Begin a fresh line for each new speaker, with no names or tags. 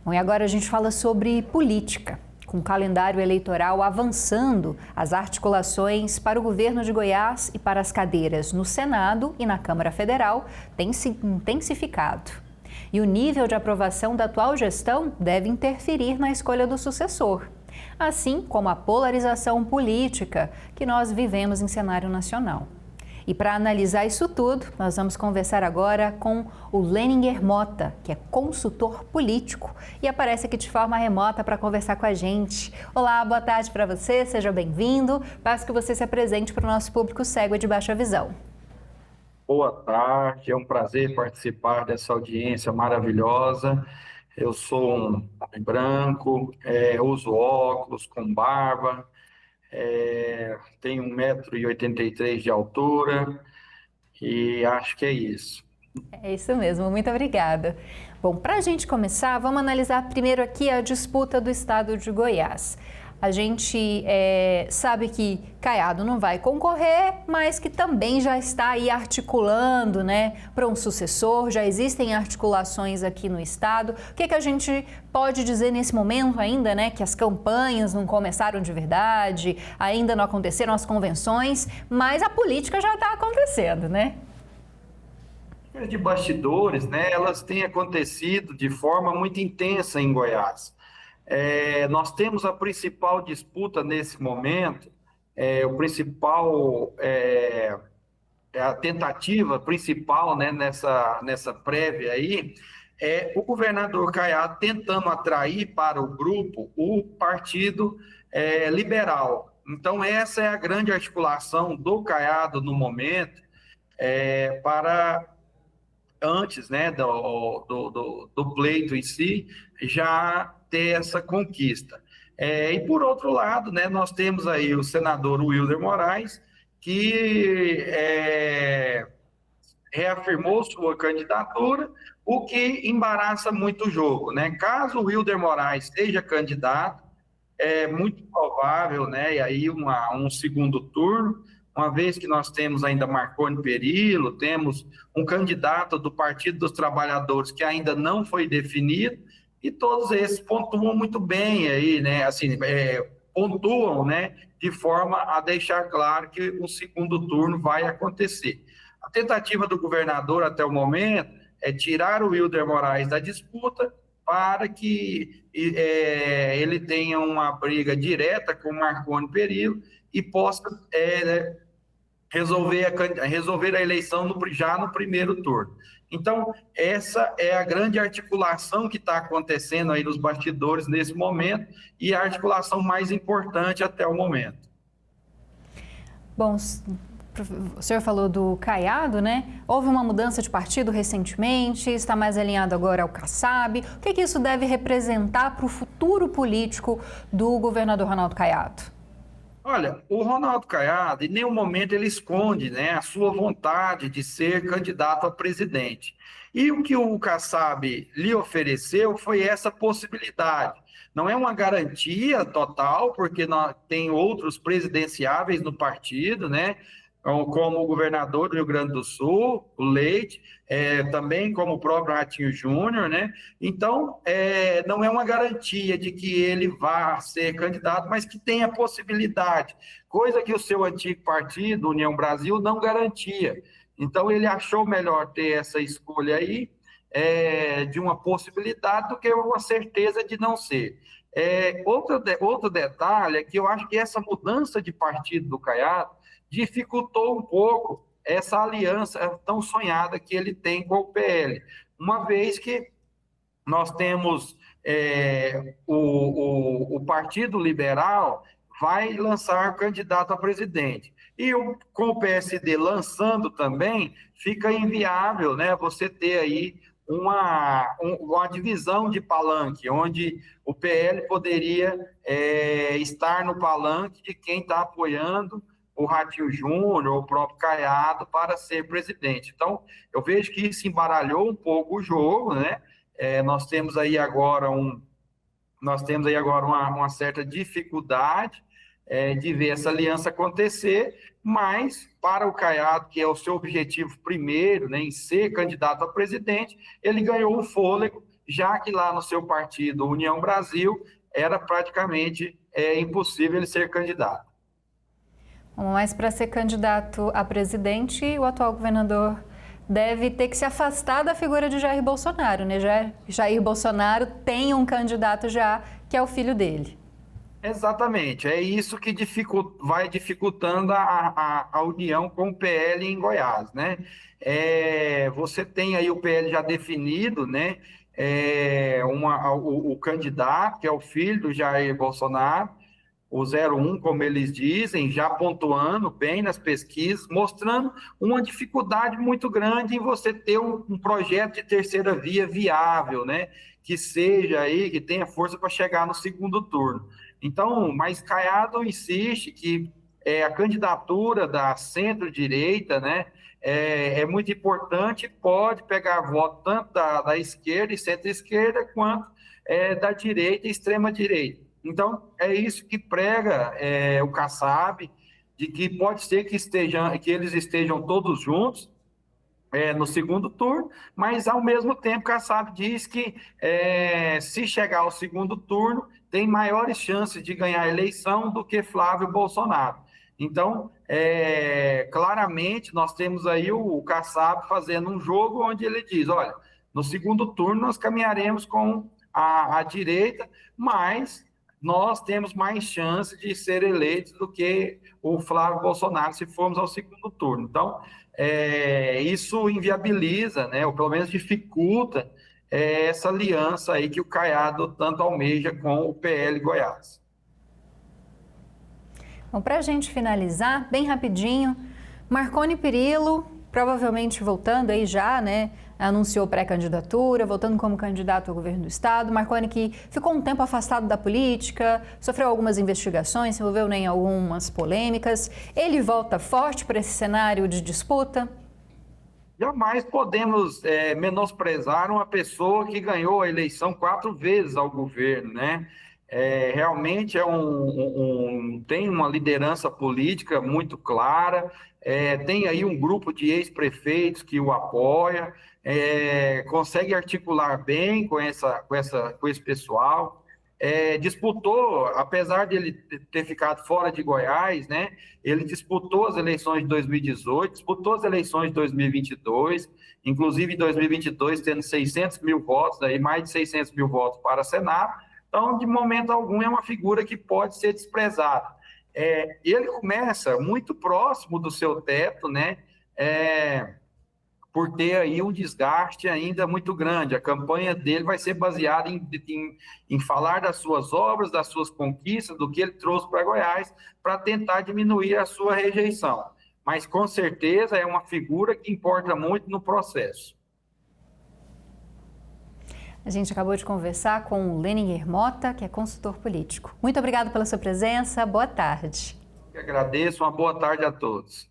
Bom, e agora a gente fala sobre política. Com o calendário eleitoral avançando, as articulações para o governo de Goiás e para as cadeiras no Senado e na Câmara Federal têm se intensificado. E o nível de aprovação da atual gestão deve interferir na escolha do sucessor, assim como a polarização política que nós vivemos em cenário nacional. E para analisar isso tudo, nós vamos conversar agora com o Leninger Mota, que é consultor político e aparece aqui de forma remota para conversar com a gente. Olá, boa tarde para você, seja bem-vindo. Peço que você se apresente para o nosso público cego e de baixa visão.
Boa tarde, é um prazer participar dessa audiência maravilhosa. Eu sou um homem branco, uso óculos com barba, tenho 1,83 m de altura e acho que é isso.
É isso mesmo, muito obrigada. Bom, para a gente começar, vamos analisar primeiro aqui a disputa do estado de Goiás. A gente sabe que Caiado não vai concorrer, mas que também já está aí articulando, para um sucessor. Já existem articulações aqui no estado. O que a gente pode dizer nesse momento ainda, que as campanhas não começaram de verdade, ainda não aconteceram as convenções, mas a política já está acontecendo,
De bastidores, elas têm acontecido de forma muito intensa em Goiás. Nós temos a principal disputa nesse momento, a tentativa principal, nessa prévia aí, é o governador Caiado tentando atrair para o grupo o Partido Liberal. Então, essa é a grande articulação do Caiado no momento, para antes do pleito em si, já ter essa conquista. E por outro lado, nós temos aí o senador Wilder Moraes, que reafirmou sua candidatura, o que embaraça muito o jogo. Caso o Wilder Moraes seja candidato, é muito provável, e aí um segundo turno, uma vez que nós temos ainda Marconi Perillo, temos um candidato do Partido dos Trabalhadores que ainda não foi definido, e todos esses pontuam muito bem aí, pontuam, de forma a deixar claro que o segundo turno vai acontecer. A tentativa do governador até o momento é tirar o Wilder Moraes da disputa para que ele tenha uma briga direta com o Marconi Perillo e possa resolver a eleição já no primeiro turno. Então, essa é a grande articulação que está acontecendo aí nos bastidores nesse momento e a articulação mais importante até o momento.
Bom, o senhor falou do Caiado, Houve uma mudança de partido recentemente, está mais alinhado agora ao Kassab. O que isso deve representar para o futuro político do governador Ronaldo Caiado?
Olha, o Ronaldo Caiado, em nenhum momento ele esconde, a sua vontade de ser candidato a presidente. E o que o Kassab lhe ofereceu foi essa possibilidade. Não é uma garantia total, porque tem outros presidenciáveis no partido, como o governador do Rio Grande do Sul, o Leite, também como o próprio Ratinho Júnior, Então, não é uma garantia de que ele vá ser candidato, mas que tem a possibilidade, coisa que o seu antigo partido, União Brasil, não garantia. Então, ele achou melhor ter essa escolha aí, de uma possibilidade do que uma certeza de não ser. Outro detalhe é que eu acho que essa mudança de partido do Caiado dificultou um pouco essa aliança tão sonhada que ele tem com o PL, uma vez que nós temos o Partido Liberal vai lançar candidato a presidente. E com o PSD lançando também, fica inviável, você ter aí uma divisão de palanque, onde o PL poderia estar no palanque de quem está apoiando o Ratinho Júnior, o próprio Caiado, para ser presidente. Então, eu vejo que isso embaralhou um pouco o jogo, nós temos aí agora uma certa dificuldade de ver essa aliança acontecer, mas para o Caiado, que é o seu objetivo primeiro, em ser candidato a presidente, ele ganhou um fôlego já que lá no seu partido, União Brasil, era praticamente impossível ele ser candidato.
Mas para ser candidato a presidente, o atual governador deve ter que se afastar da figura de Jair Bolsonaro, né? Jair Bolsonaro tem um candidato já, que é o filho dele.
Exatamente, é isso que vai dificultando a união com o PL em Goiás, né? Você tem aí o PL já definido, né? O candidato, que é o filho do Jair Bolsonaro, o 01, como eles dizem, já pontuando bem nas pesquisas, mostrando uma dificuldade muito grande em você ter um projeto de terceira via viável, né? Que seja aí, que tenha força para chegar no segundo turno. Então, mas Caiado insiste que a candidatura da centro-direita, né, é muito importante, pode pegar voto tanto da esquerda e centro-esquerda, quanto da direita e extrema-direita. Então, é isso que prega o Kassab, de que pode ser que eles estejam todos juntos no segundo turno, mas, ao mesmo tempo, Kassab diz que se chegar ao segundo turno, tem maiores chances de ganhar a eleição do que Flávio Bolsonaro. Então, claramente, nós temos aí o Kassab fazendo um jogo onde ele diz, olha, no segundo turno nós caminharemos com a direita, mas nós temos mais chance de ser eleitos do que o Flávio Bolsonaro se formos ao segundo turno. Então, isso inviabiliza, né, ou pelo menos dificulta essa aliança aí que o Caiado tanto almeja com o PL Goiás.
Bom, para a gente finalizar, bem rapidinho, Marconi Perillo, provavelmente voltando aí já, né? Anunciou pré-candidatura, voltando como candidato ao governo do estado. Marconi, que ficou um tempo afastado da política, sofreu algumas investigações, se envolveu em algumas polêmicas. Ele volta forte para esse cenário de disputa?
Jamais podemos menosprezar uma pessoa que ganhou a eleição 4 vezes ao governo, né? Realmente tem uma liderança política muito clara, tem aí um grupo de ex-prefeitos que o apoia, consegue articular bem com esse pessoal. Disputou, apesar de ele ter ficado fora de Goiás, né? Ele disputou as eleições de 2018, disputou as eleições de 2022, inclusive em 2022 tendo 600 mil votos, aí mais de 600 mil votos para Senado. Então, de momento algum, é uma figura que pode ser desprezada. Ele começa muito próximo do seu teto, né? Por ter aí um desgaste ainda muito grande. A campanha dele vai ser baseada em falar das suas obras, das suas conquistas, do que ele trouxe para Goiás, para tentar diminuir a sua rejeição. Mas, com certeza, é uma figura que importa muito no processo.
A gente acabou de conversar com o Leninger Mota, que é consultor político. Muito obrigado pela sua presença, boa tarde.
Eu agradeço, uma boa tarde a todos.